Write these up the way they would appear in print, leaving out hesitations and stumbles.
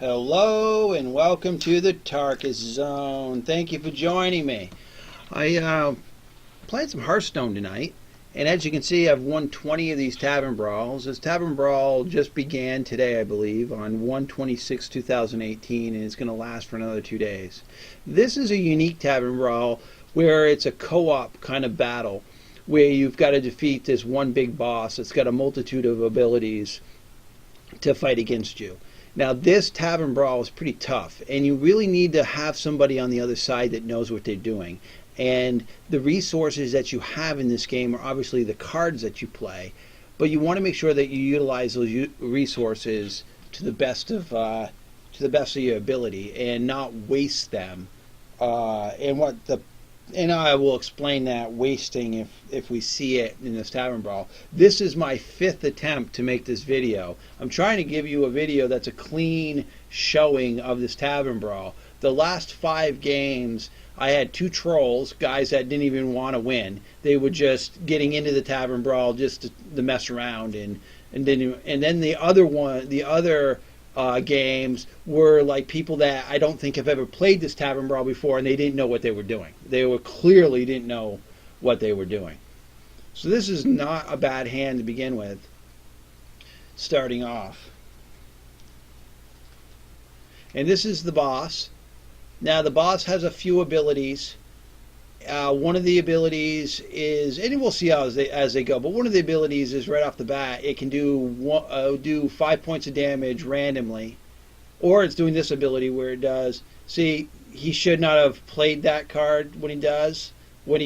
Hello and welcome to the Tarkis Zone. Thank you for joining me. I played some Hearthstone tonight, and as you can see, I've won 20 of these Tavern Brawls. This Tavern Brawl just began today, I believe, on 1/26/2018, and it's going to last for another 2 days. This is a unique Tavern Brawl where it's a co-op kind of battle, where you've got to defeat this one big boss that's got a multitude of abilities to fight against you. Now, this Tavern Brawl is pretty tough, and you really need to have somebody on the other side that knows what they're doing. And the resources that you have in this game are obviously the cards that you play, but you want to make sure that you utilize those resources to the best of your ability and not waste them. And I will explain that wasting if we see it in this Tavern Brawl. This is my 5th attempt to make this video. I'm trying to give you a video that's a clean showing of this Tavern Brawl. The last 5 games, I had 2 trolls, guys that didn't even want to win. They were just getting into the Tavern Brawl just to mess around, and then the other games were like people that I don't think have ever played this Tavern Brawl before, and they didn't know what they were doing. They were clearly didn't know what they were doing. So this is not a bad hand to begin with, starting off. And this is the boss. Now the boss has a few abilities. One of the abilities is, and we'll see how as they go, but one of the abilities is right off the bat, it can do 5 points of damage randomly, or it's doing this ability where it does, see, he should not have played that card when he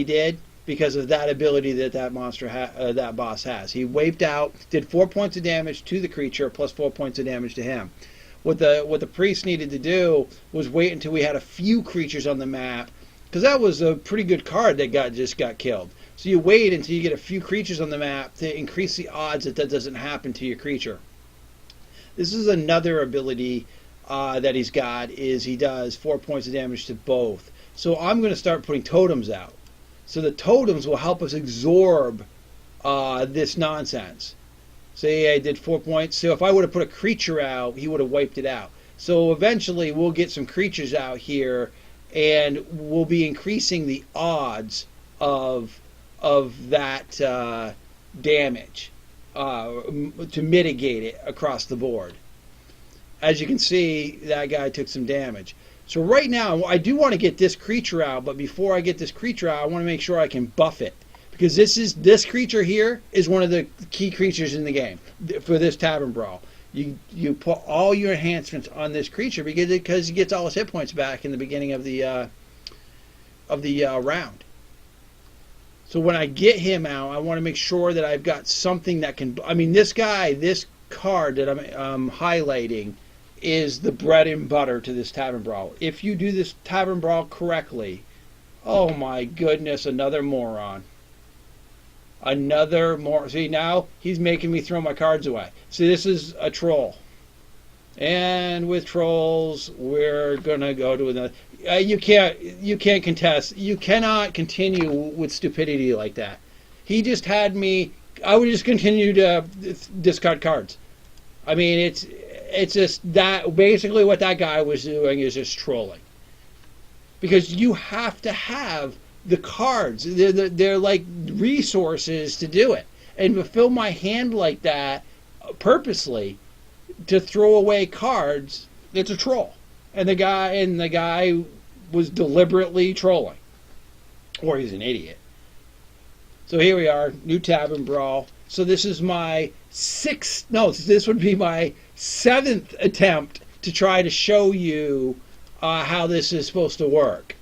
did, because of that ability that boss has. He wiped out, did 4 points of damage to the creature, plus 4 points of damage to him. What the priest needed to do was wait until we had a few creatures on the map, because that was a pretty good card that just got killed. So you wait until you get a few creatures on the map to increase the odds that doesn't happen to your creature. This is another ability that he's got, is he does 4 points of damage to both. So I'm going to start putting totems out. So the totems will help us absorb this nonsense. Say I did 4 points. So if I would have put a creature out, he would have wiped it out. So eventually we'll get some creatures out here, and we'll be increasing the odds of that damage to mitigate it across the board. As you can see, that guy took some damage. So right now, I do want to get this creature out, but before I get this creature out, I want to make sure I can buff it, because this creature here is one of the key creatures in the game for this Tavern Brawl. You put all your enhancements on this creature because he gets all his hit points back in the beginning of the round. So when I get him out, I want to make sure that I've got something that can. I mean, this card that I'm highlighting is the bread and butter to this Tavern Brawl. If you do this Tavern Brawl correctly, oh my goodness, another moron. See, now he's making me throw my cards away. See, this is a troll. And with trolls, we're going to go to another. You can't contest. You cannot continue with stupidity like that. He just had me. I would just continue to discard cards. I mean, it's just that basically what that guy was doing is just trolling. Because you have to have the cards. They're like resources to do it. And to fill my hand like that purposely to throw away cards, it's a troll. And the guy was deliberately trolling. Or he's an idiot. So here we are, new Tavern Brawl. So this is my this would be my 7th attempt to try to show you how this is supposed to work.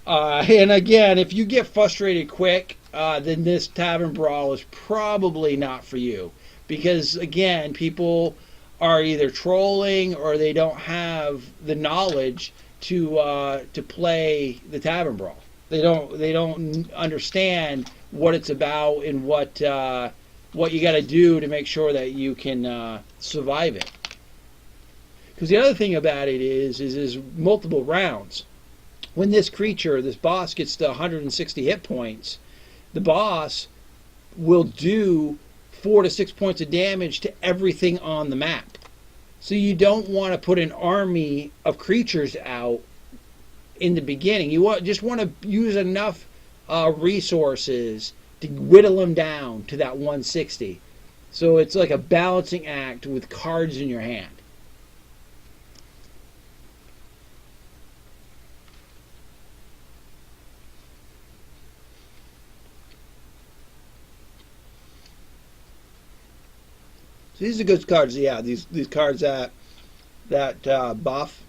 And again, if you get frustrated quick, then this Tavern Brawl is probably not for you. Because, again, people are either trolling or they don't have the knowledge to play the Tavern Brawl. They don't understand what it's about and what you got to do to make sure that you can survive it. Because the other thing about it is multiple rounds. When this boss gets to 160 hit points, the boss will do 4 to 6 points of damage to everything on the map. So you don't want to put an army of creatures out in the beginning. Just want to use enough resources to whittle them down to that 160. So it's like a balancing act with cards in your hand. So these are good cards. Yeah, these cards that buff.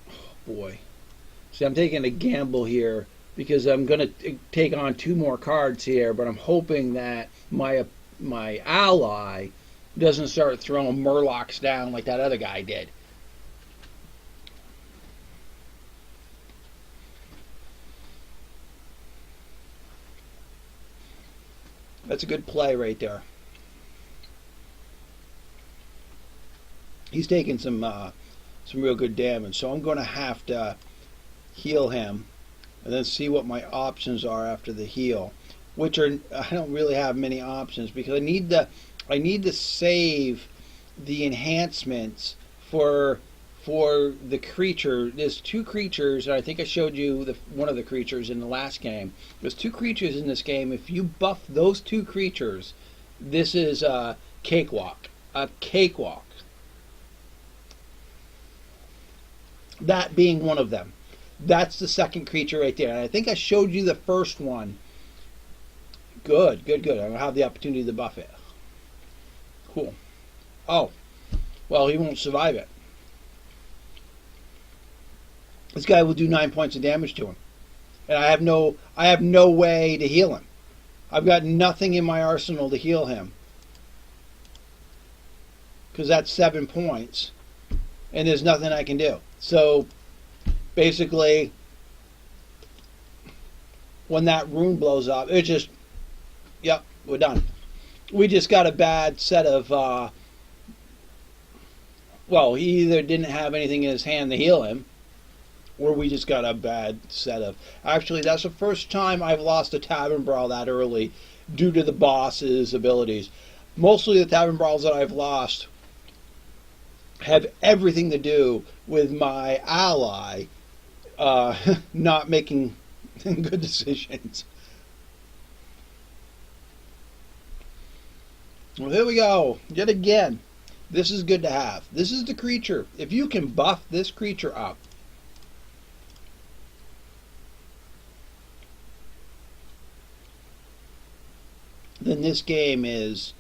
Oh boy. See, I'm taking a gamble here because I'm going to take on 2 more cards here, but I'm hoping that my ally doesn't start throwing Murlocs down like that other guy did. That's a good play right there. He's taking some real good damage, so I'm going to have to heal him and then see what my options are after the heal, which are, I don't really have many options because I need to save the enhancements for the creature. There's 2 creatures, and I think I showed you one of the creatures in the last game. There's 2 creatures in this game. If you buff those 2 creatures, this is a cakewalk. A cakewalk. That being one of them. That's the second creature right there. And I think I showed you the first one. Good, good, good. I'll have the opportunity to buff it. Cool. Oh, well, he won't survive it. This guy will do 9 points of damage to him, and I have no way to heal him. I've got nothing in my arsenal to heal him because that's 7 points, and there's nothing I can do. So basically, when that rune blows up, it just, yep, we're done. We just got a bad set of, well, he either didn't have anything in his hand to heal him, or we just got a bad set of. Actually, that's the first time I've lost a Tavern Brawl that early due to the boss's abilities. Mostly the Tavern Brawls that I've lost have everything to do with my ally not making good decisions. Well, here we go. Yet again, this is good to have. This is the creature. If you can buff this creature up, then this game is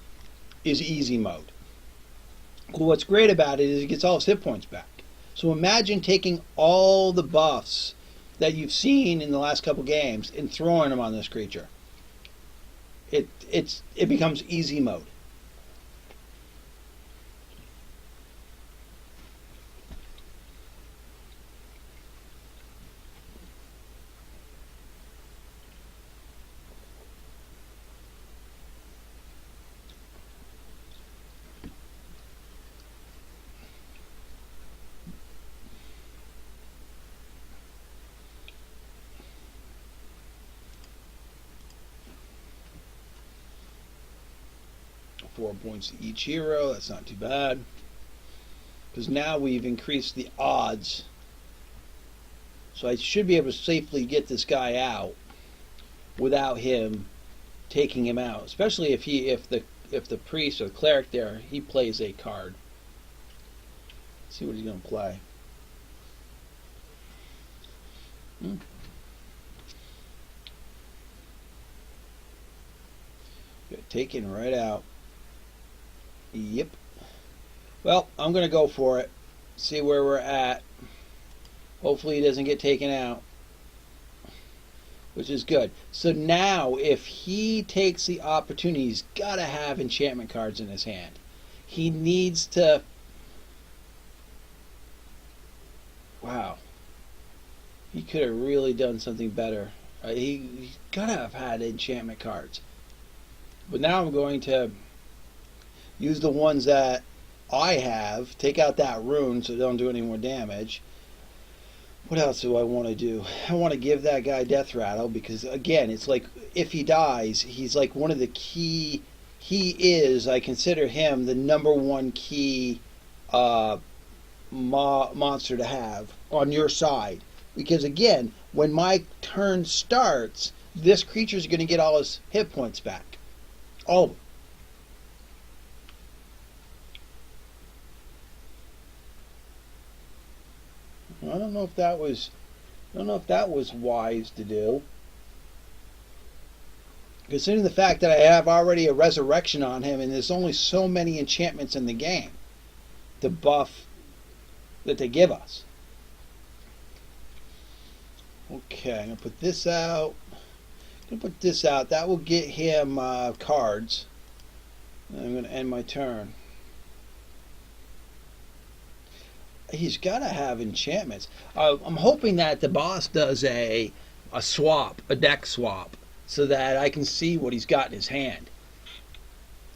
easy mode. What's great about it is it gets all his hit points back. So imagine taking all the buffs that you've seen in the last couple games and throwing them on this creature. It becomes easy mode. 4 points to each hero. That's not too bad. Because now we've increased the odds. So I should be able to safely get this guy out without him taking him out. Especially if the priest or the cleric there, he plays a card. Let's see what he's going to play. Got taken right out. Yep. Well, I'm going to go for it. See where we're at. Hopefully he doesn't get taken out. Which is good. So now, if he takes the opportunity, he's got to have enchantment cards in his hand. He needs to... Wow. He could have really done something better. He's got to have had enchantment cards. But now I'm going to use the ones that I have, take out that rune so they don't do any more damage. What else do I want to do? I want to give that guy Death Rattle because, again, it's like if he dies, he's like one of the key I consider him the number one key monster to have on your side. Because again, when my turn starts, this creature's going to get all his hit points back. All of them. I don't know if that was wise to do. Considering the fact that I have already a resurrection on him and there's only so many enchantments in the game to buff that they give us. Okay, I'm going to put this out. That will get him cards. And I'm going to end my turn. He's got to have enchantments. I'm hoping that the boss does a swap, a deck swap, so that I can see what he's got in his hand.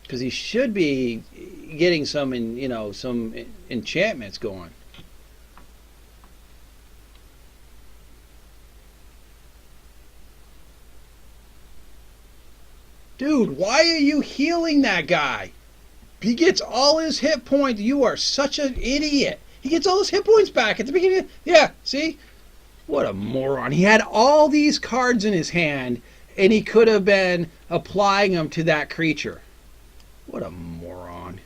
Because he should be getting some enchantments going. Dude, why are you healing that guy? He gets all his hit points. You are such an idiot. He gets all his hit points back at the beginning. Yeah, see? What a moron. He had all these cards in his hand, and he could have been applying them to that creature. What a moron.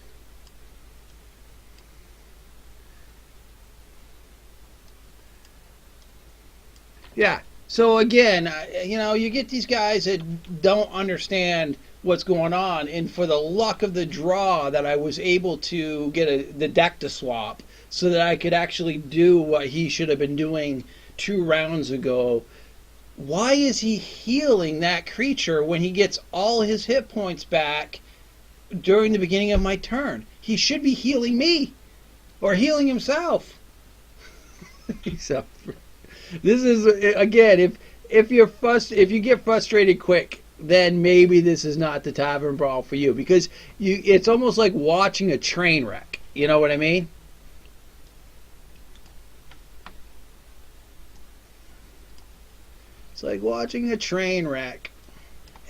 Yeah. So again, you get these guys that don't understand what's going on, and for the luck of the draw that I was able to get the deck to swap so that I could actually do what he should have been doing 2 rounds ago. Why is he healing that creature when he gets all his hit points back during the beginning of my turn? He should be healing me or healing himself. So, this is, again, if you get frustrated quick, then maybe this is not the Tavern Brawl for you, because it's almost like watching a train wreck. You know what I mean? It's like watching a train wreck.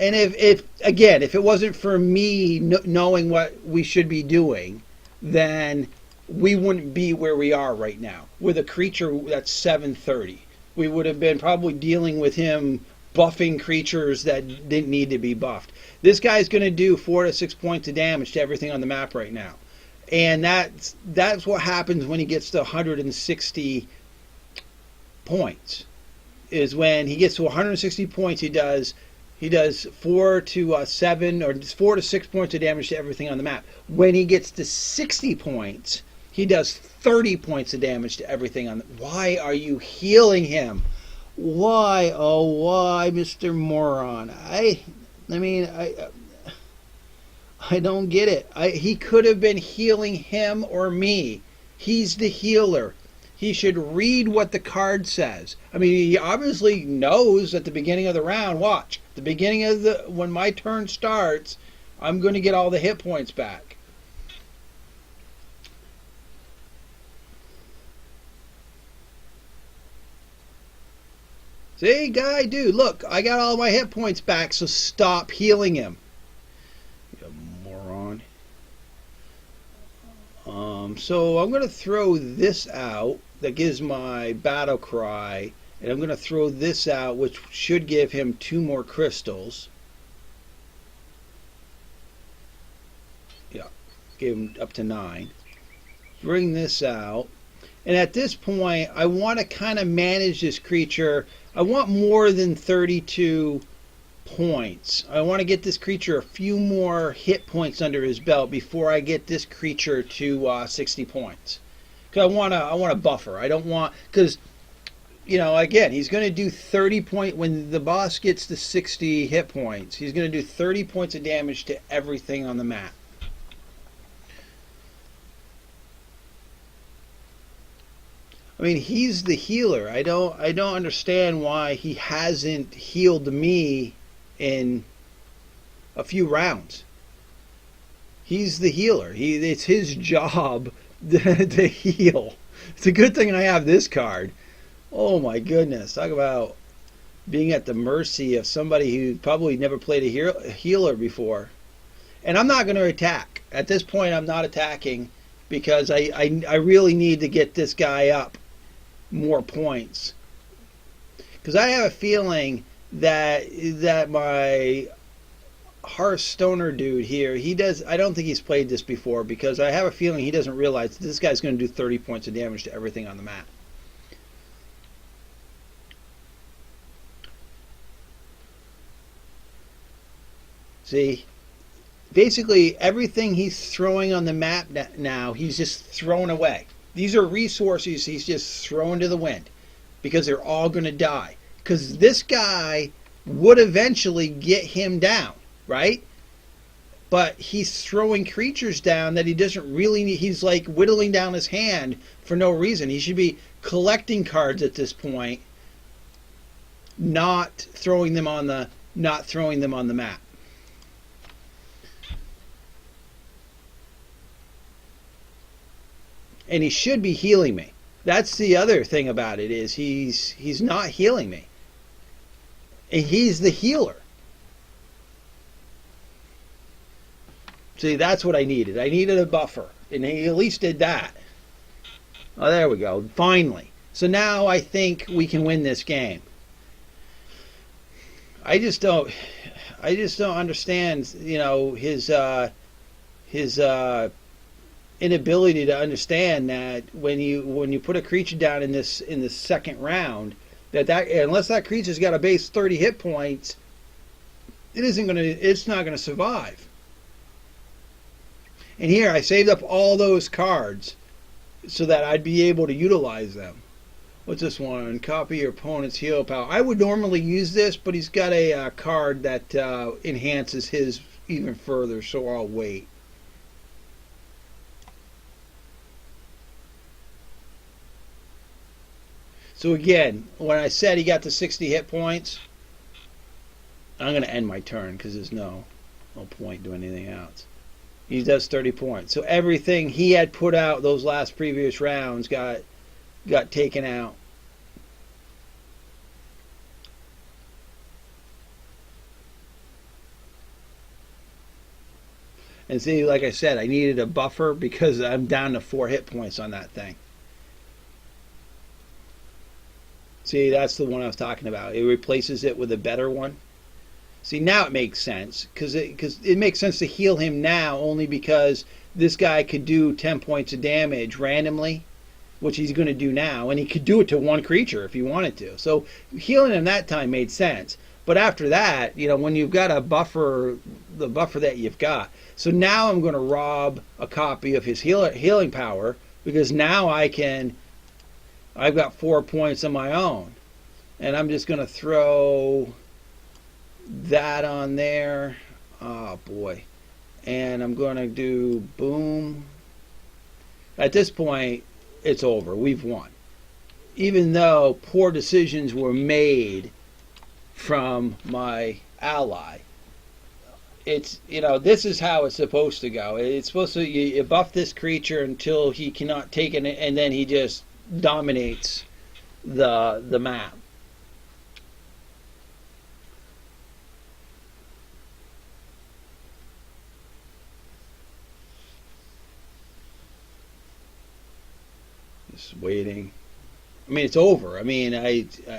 And if it wasn't for me knowing what we should be doing, then we wouldn't be where we are right now with a creature that's 730. We would have been probably dealing with him buffing creatures that didn't need to be buffed. This guy's going to do 4 to 6 points of damage to everything on the map right now. And that's what happens when he gets to 160 points. Is when he gets to 160 points, he does 4 to 7 or 4 to 6 points of damage to everything on the map. When he gets to 60 points, he does 30 points of damage to everything on the... Why are you healing him? Why, oh why, Mr. Moron? I don't get it. He could have been healing him or me. He's the healer. He should read what the card says. I mean, he obviously knows at the beginning of the round, watch, the beginning of when my turn starts, I'm going to get all the hit points back. See, guy, dude, look, I got all my hit points back, so stop healing him. You moron. So I'm going to throw this out. That gives my battle cry, and I'm going to throw this out, which should give him 2 more crystals. Yeah, give him up to 9. Bring this out, and at this point, I want to kind of manage this creature. I want more than 32 points. I want to get this creature a few more hit points under his belt before I get this creature to 60 points. I want a buffer. I don't want, because, again, he's going to do 30 points when the boss gets to 60 hit points. He's going to do 30 points of damage to everything on the map. I mean, he's the healer. I don't understand why he hasn't healed me in a few rounds. He's the healer. It's his job to heal. It's a good thing I have this card. Oh my goodness, talk about being at the mercy of somebody who probably never played a healer before. And I'm not going to attack. At this point, I'm not attacking because I really need to get this guy up more points. Because I have a feeling that my Hearthstoner dude here, I don't think he's played this before, because I have a feeling he doesn't realize that this guy's going to do 30 points of damage to everything on the map. See? Basically, everything he's throwing on the map now, he's just throwing away. These are resources he's just throwing to the wind because they're all going to die. Because this guy would eventually get him down, right? But he's throwing creatures down that he doesn't really need. He's like whittling down his hand for no reason. He should be collecting cards at this point, not throwing them on the map. And he should be healing me. That's the other thing about it, is he's not healing me. And he's the healer. See, that's what I needed. I needed a buffer. And he at least did that. Oh, there we go. Finally. So now I think we can win this game. I just don't understand, his inability to understand that when you put a creature down in this second round, that unless that creature's got a base 30 hit points, it's not gonna survive. And here I saved up all those cards so that I'd be able to utilize them. What's this one? Copy your opponent's heal power. I would normally use this, but he's got a card that enhances his even further, so I'll wait. So again, when I said he got to 60 hit points, I'm going to end my turn because there's no point doing anything else. He does 30 points. So everything he had put out those last previous rounds got taken out. And see, like I said, I needed a buffer because I'm down to 4 hit points on that thing. See, that's the one I was talking about. It replaces it with a better one. See, now it makes sense, because it makes sense to heal him now only because this guy could do 10 points of damage randomly, which he's going to do now, and he could do it to one creature if he wanted to. So healing him that time made sense. But after that, when you've got a buffer, the buffer that you've got. So now I'm going to rob a copy of his healing power, because now I've got 4 points of my own. And I'm just going to throw that on there. Oh, boy. And I'm going to do boom. At this point, it's over. We've won. Even though poor decisions were made from my ally, it's, this is how it's supposed to go. It's supposed to, you buff this creature until he cannot take it, and then he just dominates the map. Just waiting. I mean, it's over. I mean,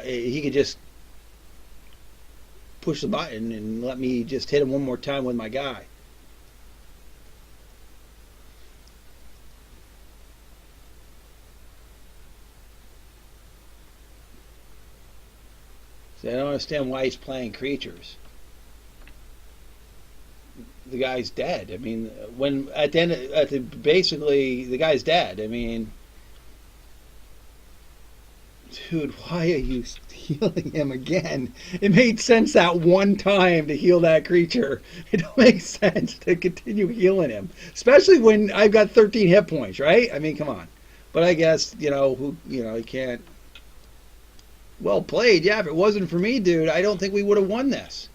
he could just push the button and let me just hit him one more time with my guy. See, I don't understand why he's playing creatures. The guy's dead. I mean, basically the guy's dead. I mean, dude, why are you healing him again? It made sense that one time to heal that creature. It don't make sense to continue healing him, especially when I've got 13 hit points, right? I mean, come on. But I guess, he can't. Well played. Yeah, if it wasn't for me, dude, I don't think we would have won this.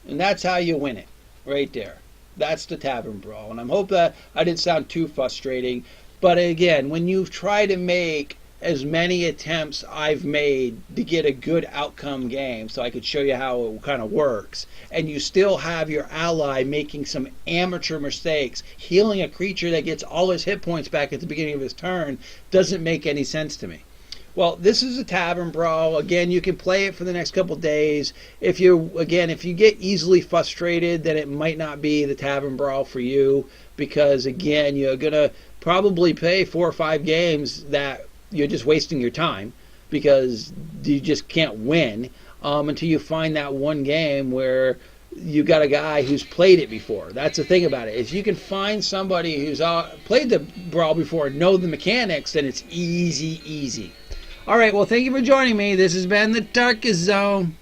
And that's how you win it, right there. That's the Tavern Brawl. And I hope that I didn't sound too frustrating. But again, when you try to make as many attempts I've made to get a good outcome game so I could show you how it kind of works, and you still have your ally making some amateur mistakes, healing a creature that gets all his hit points back at the beginning of his turn, doesn't make any sense to me. Well, this is a tavern brawl. Again, you can play it for the next couple days. If you get easily frustrated, then it might not be the tavern brawl for you, because again, you're gonna probably play 4 or 5 games that you're just wasting your time, because you just can't win until you find that one game where you got a guy who's played it before. That's the thing about it. If you can find somebody who's played the brawl before and know the mechanics, then it's easy. All right, well, thank you for joining me. This has been the Tarkis Zone.